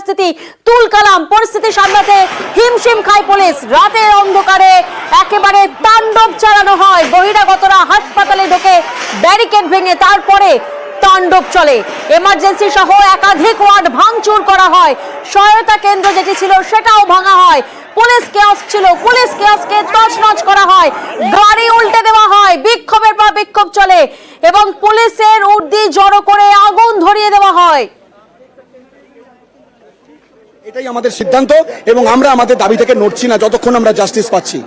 পরিস্থিতি তুলকালাম। পরিস্থিতি সামলাতে হিমশিম খায় পুলিশ। রাতের অন্ধকারে একেবারে তাণ্ডব চালানো হয়। বহিরাগতরা হাসপাতালে ঢোকে ব্যারিকেড ভেঙে, তারপরে তাণ্ডব চলে। এমার্জেন্সি সহ একাধিক ওয়ার্ড ভাঙচুর করা হয়। সহায়তা কেন্দ্র যেটি ছিল সেটাও ভাঙা হয়। পুলিশ কেওস ছিল, পুলিশ কেওসকে তছনছ করা হয়, গাড়ি উল্টে দেওয়া হয়, বিক্ষোভের পর বিক্ষোভ চলে এবং পুলিশের উর্দি জড়ো করে আগুন ধরিয়ে দেওয়া হয়। এটাই আমাদের সিদ্ধান্ত এবং আমরা আমাদের দাবি থেকে নড়ছি না যতক্ষণ আমরা জাস্টিস পাচ্ছি।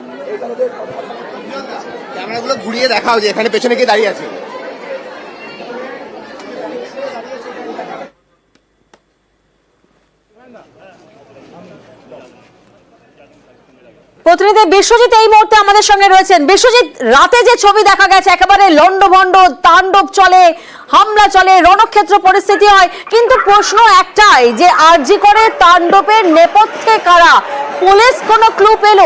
ক্যামেরাগুলো ঘুরিয়ে দেখাও যে এখানে পেছনে কে দাঁড়িয়ে আছে। প্রতিনিধি বিশ্বজিৎ এই মুহূর্তে আমাদের সঙ্গে রয়েছেন। বিশ্বজিৎ, রাতে যে ছবি দেখা গেছে একেবারে লন্ডভন্ড, তাণ্ডব চলে, হামলা চলে, রণক্ষেত্র পরিস্থিতি হয়, কিন্তু প্রশ্ন একটাই যে আরজি করে তাণ্ডবের নেপথ্যে কারা? পুলিশ কোনো ক্লু পেল?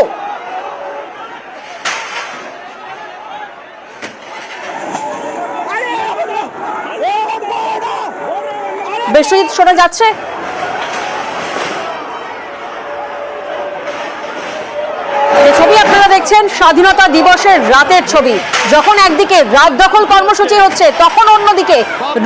বিশ্বজিৎ, শোনা যাচ্ছে? ছবি আপনারা দেখছেন স্বাধীনতা দিবসের রাতের ছবি। যখন একদিকে রাত দখল কর্মসূচি হচ্ছে, তখন অন্যদিকে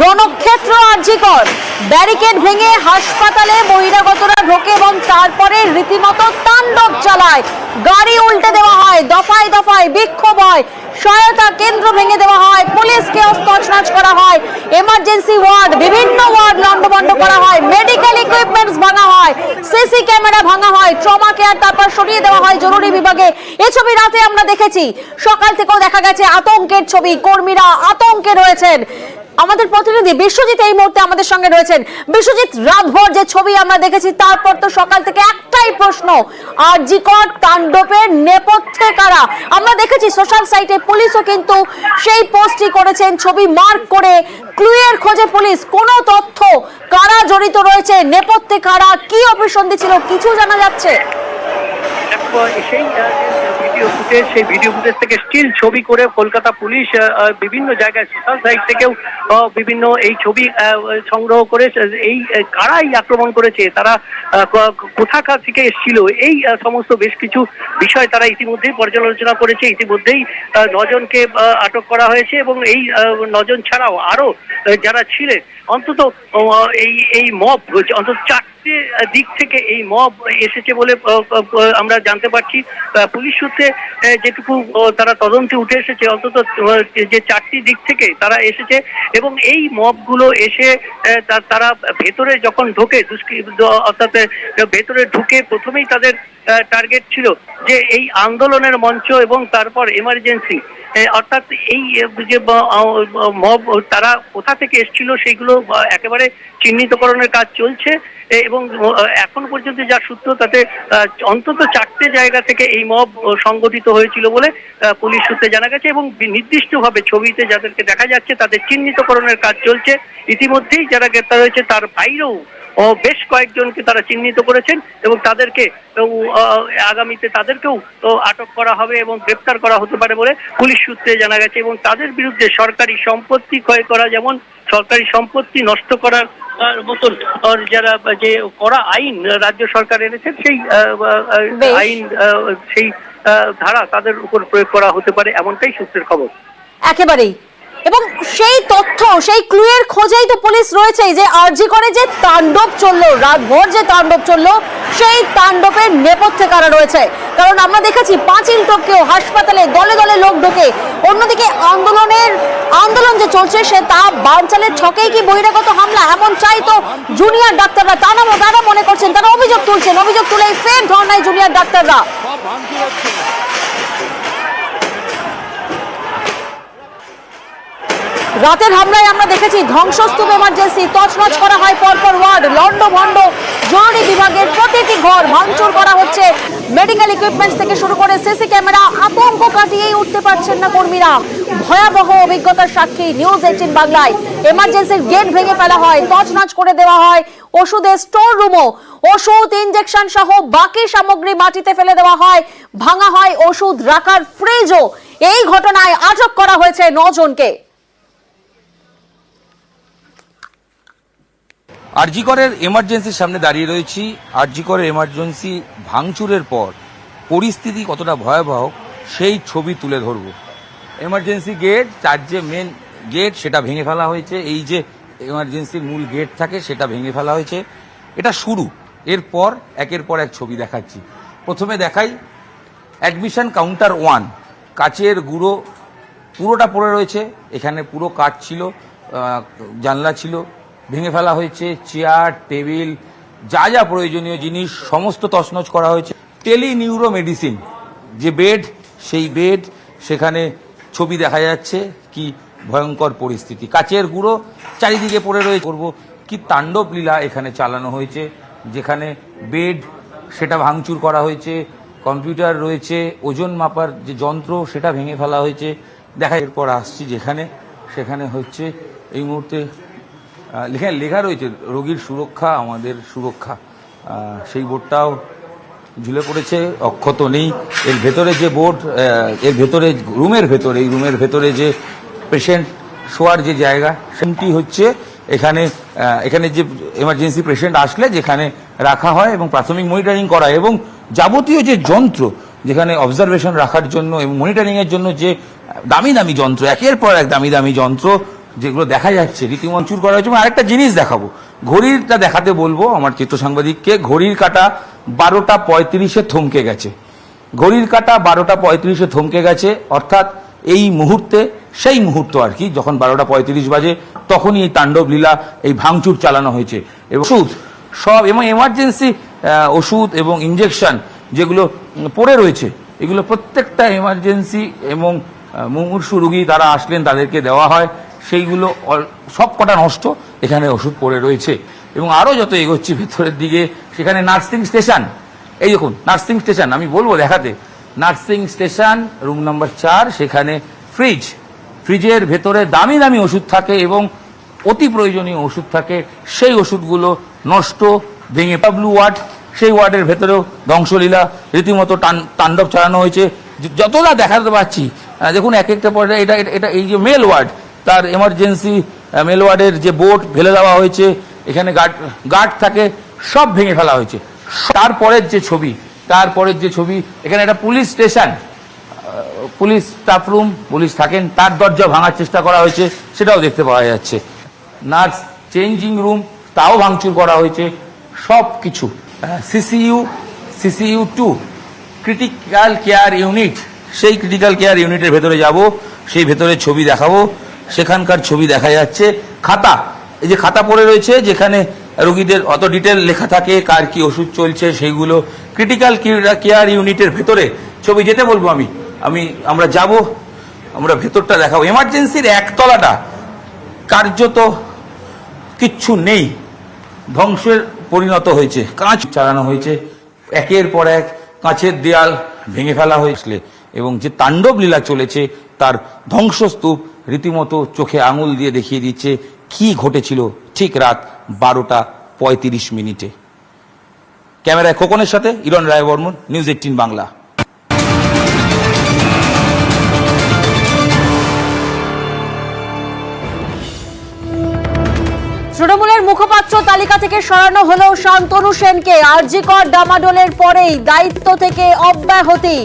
রণক্ষেত্র আরজিকর। ব্যারিকেড ভেঙে হাসপাতালে বহিরাগতরা ঢোকে এবং তারপরে রীতিমতো তাণ্ডব চালায়। গাড়ি উল্টে দেওয়া হয়, দফায় দফায় বিক্ষোভ হয়, সহায়তা কেন্দ্র ভেঙে দেওয়া হয়, পুলিশকে তছনছ করা হয়, এমার্জেন্সি ওয়ার্ড, বিভিন্ন ওয়ার্ড লন্ডভন্ড করা হয়, মেডিকেল ইকুইপমেন্টস ভাঙা হয়, সিসি ক্যামেরা ভাঙা হয়, ট্রমা কেয়ার তারপর সরিয়ে দেওয়া হয় জরুরি বিভাগে। এই ছবি রাতে আমরা দেখেছি, সকাল থেকেও দেখা গেছে আতঙ্কের ছবি, কর্মীরা আতঙ্কে রয়েছেন। আমাদের প্রতিনিধি বিশ্বজিৎ এই মুহূর্তে আমাদের সঙ্গে রয়েছেন। বিশ্বজিৎ, রাতভর যে ছবি আমরা দেখেছি, তারপর তো সকাল থেকে একটাই প্রশ্ন, আরজিকর তাণ্ডবের নেপথ্যে কারা? আমরা দেখেছি সোশ্যাল সাইটে পুলিশও কিন্তু সেই পোস্টই করেছেন, ছবি মার্ক করে। ক্লুয়ের খোঁজে পুলিশ, কোনো তথ্য কারা জড়িত রয়েছে, নেপথ্যে কারা, কি অভিসন্ধি ছিল, কিছু জানা যাচ্ছে? সেই ভিডিও ফুটেজ থেকে স্টিল ছবি করে কলকাতা পুলিশ বিভিন্ন জায়গায় সোশ্যাল সাইট থেকেও বিভিন্ন এই ছবি সংগ্রহ করে এই কারাই আক্রমণ করেছে, তারা কোথাকার থেকে এসেছিল, এই সমস্ত বেশ কিছু বিষয় তারা ইতিমধ্যেই পর্যালোচনা করেছে। ইতিমধ্যেই 9 জনকে আটক করা হয়েছে এবং এই 9 জন ছাড়াও আরো যারা ছিলেন, অন্তত এই মব অন্তত 4টে দিক থেকে এই মব এসেছে বলে আমরা জানতে পারছি। পুলিশ সূত্রে যেটুকু তারা তদন্তে উঠে এসেছে, অন্তত যে 4টি দিক থেকে তারা এসেছে এবং এই মবগুলো এসে তারা ভেতরে যখন ঢোকে, অর্থাৎ ভেতরে ঢুকে প্রথমেই তাদের টার্গেট ছিল যে এই আন্দোলনের মঞ্চ এবং তারপর এমার্জেন্সি, অর্থাৎ এই যে মব তারা কোথা থেকে এসেছিল সেইগুলো একেবারে চিহ্নিতকরণের কাজ চলছে এবং এখন পর্যন্ত যা সূত্র তাতে অন্তত 4টে জায়গা থেকে এই মব সংগঠিত হয়েছিল বলে পুলিশ সূত্রে জানা গেছে এবং নির্দিষ্টভাবে ছবিতে যাদেরকে দেখা যাচ্ছে তাদের চিহ্নিতকরণের কাজ চলছে। ইতিমধ্যেই যারা গ্রেপ্তার হয়েছে তার বাইরেও বেশ কয়েকজনকে তারা চিহ্নিত করেছেন এবং তাদেরকে আগামীতে তাদেরকেও আটক করা হবে এবং গ্রেপ্তার করা হতে পারে বলে পুলিশ সূত্রে জানা গেছে এবং তাদের বিরুদ্ধে সরকারি সম্পত্তি ক্ষয় করা, যেমন সরকারি সম্পত্তি নষ্ট করার মতন যারা যে করা আইন রাজ্য সরকার এনেছেন, সেই আইন সেই ধারা তাদের উপর প্রয়োগ করা হতে পারে, এমনটাই সূত্রের খবর। একেবারেই, এবং সেই তথ্য, সেই ক্লুয়ের খোঁজেই তো পুলিশ রয়েছে যে আরজি করে যে তাণ্ডব চললো, রাতভর যে তাণ্ডব চললো, সেই তাণ্ডবের নেপথ্যে কারা রয়েছে। কারণ আমরা দেখেছি পাঁচিল টপকেও হাসপাতালে দলে দলে লোক ঢোকে। অন্যদিকে আন্দোলন যে চলছে সে তা বানচালের ছকেই কি বহিরাগত হামলা, এমন চাই তো জুনিয়র ডাক্তাররা। তারা মনে করছেন, তারা অভিযোগ তুলছেন, অভিযোগ তুলে ফের ধর্নায় জুনিয়র ডাক্তাররা। রাতের হামলায় আমরা দেখেছি ধ্বংসস্তূপ, এমার্জেন্সি তছনছ করা হয়, পরপর ওয়ার্ড লন্ডভন্ড, জরুরি বিভাগের প্রতিটি ঘর ভাঙচুর করা হচ্ছে, মেডিকেল ইকুইপমেন্টস থেকে শুরু করে সিসি ক্যামেরা। আতঙ্ক কাটিয়েই উঠতে পারছেন না কর্মীরা। ভয়াবহ অভিজ্ঞতার সাক্ষী নিউজ 18 বাংলায়। এমার্জেন্সির গেট ভেঙে ফেলা হয়, তছনছ করে দেওয়া হয় ওষুধের স্টোর রুমও, ওষুধ, ইনজেকশন সহ বাকি সামগ্রী মাটিতে ফেলে দেওয়া হয়, ভাঙা হয় ওষুধ রাখার ফ্রিজও। এই ঘটনায় আটক করা হয়েছে 9 জনকে। আরজি করের এমার্জেন্সির সামনে দাঁড়িয়ে রয়েছি। আরজি করের এমার্জেন্সি ভাঙচুরের পর পরিস্থিতি কতটা ভয়াবহ সেই ছবি তুলে ধরব। এমার্জেন্সি গেট, তার যে মেন গেট সেটা ভেঙে ফেলা হয়েছে। এই যে এমার্জেন্সির মূল গেট থাকে সেটা ভেঙে ফেলা হয়েছে। এটা শুরু। এরপর একের পর এক ছবি দেখাচ্ছি। প্রথমে দেখাই অ্যাডমিশন কাউন্টার 1, কাচের গুঁড়ো পুরোটা পড়ে রয়েছে। এখানে পুরো কাচ ছিল, জানলা ছিল, ভেঙে ফেলা হয়েছে। চেয়ার, টেবিল, যা যা প্রয়োজনীয় জিনিস সমস্ত তছনছ করা হয়েছে। টেলি নিউরো মেডিসিন যে বেড, সেই বেড, সেখানে ছবি দেখা যাচ্ছে। কি ভয়ঙ্কর পরিস্থিতি, কাচের গুঁড়ো চারিদিকে পড়ে রয়েছে। করবো কি তাণ্ডব লীলা এখানে চালানো হয়েছে, যেখানে বেড সেটা ভাঙচুর করা হয়েছে, কম্পিউটার রয়েছে, ওজন মাপার যে যন্ত্র সেটা ভেঙে ফেলা হয়েছে। দেখা এরপর আসছি যেখানে, সেখানে হচ্ছে এই মুহূর্তে লেখা রয়েছে রোগীর সুরক্ষা আমাদের সুরক্ষা। সেই বোর্ডটাও ঝুলে পড়েছে, অক্ষত নেই। এর ভেতরে যে বোর্ড, এর ভেতরে রুমের ভেতরে, এই রুমের ভেতরে যে পেশেন্ট শোয়ার যে জায়গা, সেটি হচ্ছে এখানে এখানে যে এমার্জেন্সি পেশেন্ট আসলে যেখানে রাখা হয় এবং প্রাথমিক মনিটরিং করা, এবং যাবতীয় যে যন্ত্র যেখানে অবজারভেশন রাখার জন্য এবং মনিটরিংয়ের জন্য যে দামি দামি যন্ত্র, একের পর এক দামি দামি যন্ত্র যেগুলো দেখা যাচ্ছে রীতিমঞ্চুর করা হয়েছে। আরেকটা জিনিস দেখাবো, ঘড়িটা দেখাতে বলবো আমার চিত্র সাংবাদিককে। ঘড়ির কাঁটা 12টা 35-এ থমকে গেছে। ঘড়ির কাঁটা 12টা 35-এ থমকে গেছে, অর্থাৎ এই মুহূর্তে সেই মুহূর্ত আর কি, যখন 12টা 35 বাজে তখনই এই তাণ্ডব লীলা, এই ভাঙচুর চালানো হয়েছে। এবং ওষুধ সব এবং এমার্জেন্সি ওষুধ এবং ইঞ্জেকশন যেগুলো পড়ে রয়েছে, এগুলো প্রত্যেকটা এমার্জেন্সি এবং মুমূর্ষু রোগী তারা আসলেন তাদেরকে দেওয়া হয়, সেইগুলো সব কটা নষ্ট। এখানে ওষুধ পড়ে রয়েছে। এবং আরও যত এগোচ্ছি ভেতরের দিকে, সেখানে নার্সিং স্টেশন, এই দেখুন নার্সিং স্টেশন, আমি বলবো দেখাতে, নার্সিং স্টেশন রুম নাম্বার 4, সেখানে ফ্রিজের ভেতরে দামি দামি ওষুধ থাকে এবং অতি প্রয়োজনীয় ওষুধ থাকে, সেই ওষুধগুলো নষ্ট, ভেঙে। ব্লু ওয়ার্ড, সেই ওয়ার্ডের ভেতরেও ধ্বংসলীলা, রীতিমতো তাণ্ডব চালানো হয়েছে। যতটা দেখাতে পাচ্ছি দেখুন এক একটা পরে, এটা এটা এই যে মেল ওয়ার্ড, তার এমার্জেন্সি মেল ওয়ার্ডের যে বোর্ড ফেলে দেওয়া হয়েছে, এখানে গার্ড থাকে, সব ভেঙে ফেলা হয়েছে। তারপরের যে ছবি, এখানে একটা police station, police staff room, police থাকেন, তার দরজা ভাঙার চেষ্টা করা হয়েছে, সেটাও দেখতে পাওয়া যাচ্ছে। নার্স চেঞ্জিং রুম, তাও ভাঙচুর করা হয়েছে, সব কিছু। সিসিইউ 2 ক্রিটিক্যাল কেয়ার ইউনিট, সেই ক্রিটিক্যাল কেয়ার ইউনিটের ভেতরে যাব, সেই ভেতরে ছবি দেখাবো। সেখানকার ছবি দেখা যাচ্ছে। খাতা, এই যে খাতা পড়ে রয়েছে, যেখানে রোগীদের অত ডিটেল লেখা থাকে, কার কি ওষুধ চলছে, সেইগুলো ক্রিটিক্যাল কেয়ার ইউনিটের ভেতরে ছবি। যেতে বলবো আমরা যাব, আমরা ভেতরটা দেখাবো। এমার্জেন্সির একতলাটা কার্যত কিচ্ছু নেই, ধ্বংসের পরিণত হয়েছে। কাঁচ চালানো হয়েছে, একের পর এক কাঁচের দেয়াল ভেঙে ফেলা হয়েছিল, এবং যে তাণ্ডব লীলা চলেছে তার ধ্বংসস্তূপ রীতিমতো চোখে আঙুল দিয়ে দেখিয়ে দিচ্ছে কি ঘটেছিল ঠিক রাত 12টা 35 মিনিটে। ক্যামেরায় খোকনের সাথে ইরন রায় বর্মন, নিউজ 18 বাংলা। তৃণমূলের মুখপাত্র তালিকা থেকে সরানো হলো শান্তনু সেনকে। আরজি কর ডামাডোলের পরেই দায়িত্ব থেকে অব্যাহতি।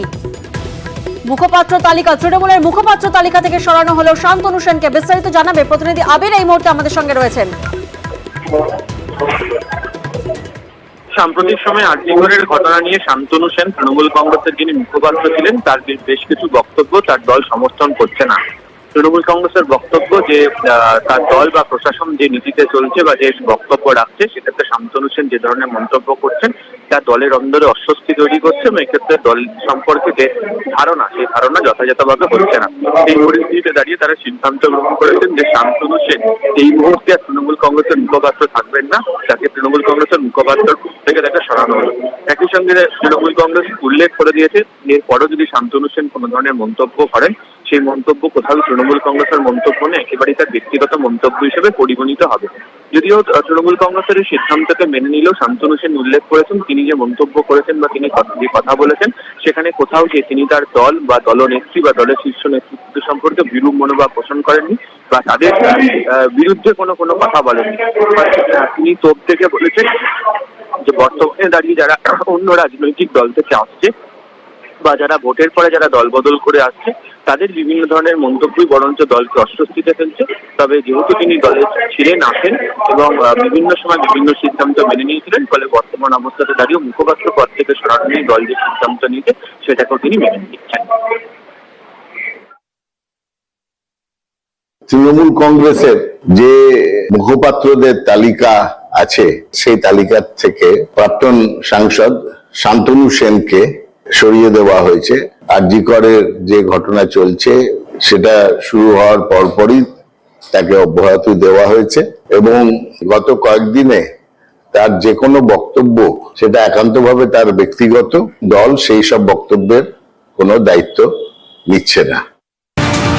তৃণমূলের মুখপাত্র তালিকা থেকে সরানো হলো শান্তনু সেনকে। বিস্তারিত জানাবে প্রতিনিধি আবির, এই মুহূর্তে আমাদের সঙ্গে রয়েছেন। সাম্প্রতিক সময়ে আরজি করের ঘটনা নিয়ে শান্তনু সেন, তৃণমূল কংগ্রেসের যিনি মুখপাত্র ছিলেন, তার বেশ কিছু বক্তব্য তার দল সমর্থন করছে না। তৃণমূল কংগ্রেসের বক্তব্য যে তার দল বা প্রশাসন যে নীতিতে চলছে বা যে বক্তব্য রাখছে, সেক্ষেত্রে শান্তনু সেন যে ধরনের মন্তব্য করছেন তা দলের অন্দরে অস্বস্তি তৈরি করছে, এবং এক্ষেত্রে দল সম্পর্কে যে ধারণা, সেই ধারণা যথাযথভাবে হচ্ছে না। এই পরিস্থিতিতে দাঁড়িয়ে তারা সিদ্ধান্ত গ্রহণ করেছেন যে শান্তনু সেন এই মুহূর্তে আর তৃণমূল কংগ্রেসের মুখপাত্র থাকবেন না, তাকে তৃণমূল কংগ্রেসের মুখপাত্র থেকে তাকে সরানো হলো। একই সঙ্গে তৃণমূল কংগ্রেস উল্লেখ করে দিয়েছে, এরপরও যদি শান্তনু সেন কোনো ধরনের মন্তব্য করেন, সেই মন্তব্য কোথাও তৃণমূল কংগ্রেসের মন্তব্য নয়, একেবারেই তার ব্যক্তিগত মন্তব্য হিসেবে পরিগণিত হবে। যদিও তৃণমূল কংগ্রেসের এই সিদ্ধান্তকে মেনে নিলেও শান্তনু সেন উল্লেখ করেছেন, তিনি যে মন্তব্য করেছেন বা তিনি যে কথা বলেছেন, সেখানে কোথাও যে তিনি তার দল বা দলনেত্রী বা দলের শীর্ষ নেতৃত্ব সম্পর্কে বিরূপ মনোভাব পোষণ করেননি। বা তাদের বিরুদ্ধে কোনো কথা বলেননি। তিনি তোপ থেকে বলেছেন যে বর্তমানে দাঁড়িয়ে যারা অন্য রাজনৈতিক দল থেকে আসছে বা যারা ভোটের পরে যারা দল বদল করে আসছে তাদের বিভিন্ন ধরনের মন্তব্যই বরঞ্চ দলকে অস্বস্তিতে ফেলছে। তবে যেহেতু তিনি দলে ছিলেন আসেন এবং বিভিন্ন সময় বিভিন্ন সিদ্ধান্ত মেনে নিয়েছিলেন, ফলে বর্তমান অবস্থাতে দাঁড়িয়ে মুখপাত্র পদ থেকে সরানো নিয়ে দল যে সিদ্ধান্ত নিয়েছে সেটাকেও তিনি মেনে নিচ্ছেন। তৃণমূল কংগ্রেসের যে মুখপাত্রদের তালিকা আছে সেই তালিকা থেকে প্রাক্তন সাংসদ শান্তনু সেনকে সরিয়ে দেওয়া হয়েছে। আরজি করের যে ঘটনা চলছে সেটা শুরু হওয়ার পরপরই তাকে অব্যাহতি দেওয়া হয়েছে এবং গত কয়েকদিনে তার যে কোনো বক্তব্য সেটা একান্তভাবে তার ব্যক্তিগত, দল সেই সব বক্তব্যের কোনো দায়িত্ব নিচ্ছে না।